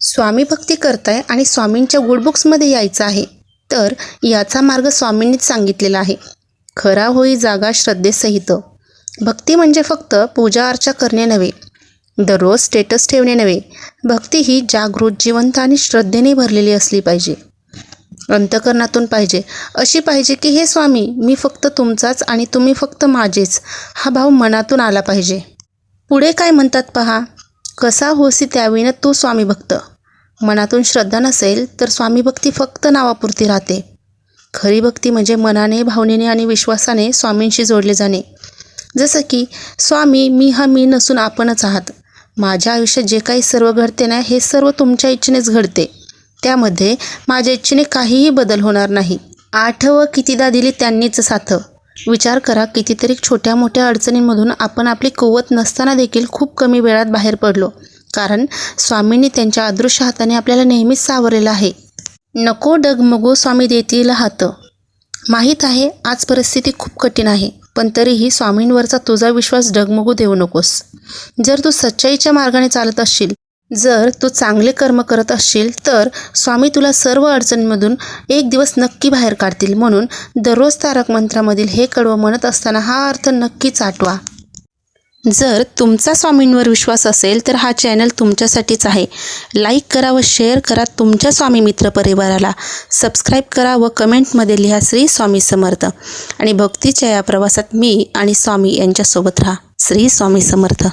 स्वामी भक्ती करताय आणि स्वामींच्या गुडबुक्समध्ये यायचं आहे, तर याचा मार्ग स्वामींनीच सांगितलेला आहे. खरा होई जागा श्रद्धेसहित. भक्ती म्हणजे फक्त पूजा अर्चा करणे नव्हे, दररोज स्टेटस ठेवणे नव्हे. भक्ती ही जागृत, जिवंत आणि श्रद्धेने भरलेली असली पाहिजे. अंतःकरणातून पाहिजे. अशी पाहिजे की हे स्वामी, मी फक्त तुमचाच आणि तुम्ही फक्त माझेच, हा भाव मनातून आला पाहिजे. पुढे काय म्हणतात पहा. कसा होसी त्याविनं तू स्वामी भक्त. मनातून श्रद्धा नसेल तर स्वामी भक्ती फक्त नावापुरती राहते. खरी भक्ती म्हणजे मनाने, भावनेने आणि विश्वासाने स्वामींशी जोडले जाणे. जसं की स्वामी, मी हा मी नसून आपणच आहात. माझ्या आयुष्यात जे काही सर्व घडते ना, हे सर्व तुमच्या इच्छेनेच घडते. त्यामध्ये माझ्या इच्छेने काहीही बदल होणार नाही. आठव कितीदा दिली त्यांनीच साथ. विचार करा, कितीतरी छोट्या मोठ्या अडचणींमधून आपण आपली कुवत नसताना देखील खूप कमी वेळात बाहेर पडलो, कारण स्वामींनी त्यांच्या अदृश्य हाताने आपल्याला नेहमीच सावरलेलं आहे. नको डगमगू, स्वामी देतील हात. माहीत आहे आज परिस्थिती खूप कठीण आहे, पण तरीही स्वामींवरचा तुझा विश्वास डगमगू देऊ नकोस. जर तू सच्चाईच्या मार्गाने चालत असशील, जर तू चांगले कर्म करत असशील, तर स्वामी तुला सर्व अडचणींमधून एक दिवस नक्की बाहेर काढतील. म्हणून दररोज तारक मंत्रामधील हे कडवं म्हणत असताना हा अर्थ नक्कीच आठवा. जर तुमचा स्वामींवर विश्वास असेल तर हा चॅनल तुमच्यासाठीच आहे. लाईक करा व शेअर करा तुमच्या स्वामी मित्र परिवाराला. सबस्क्राईब करा व कमेंटमध्ये लिहा श्री स्वामी समर्थ. आणि भक्तीच्या या प्रवासात मी आणि स्वामी यांच्यासोबत राहा. श्री स्वामी समर्थ.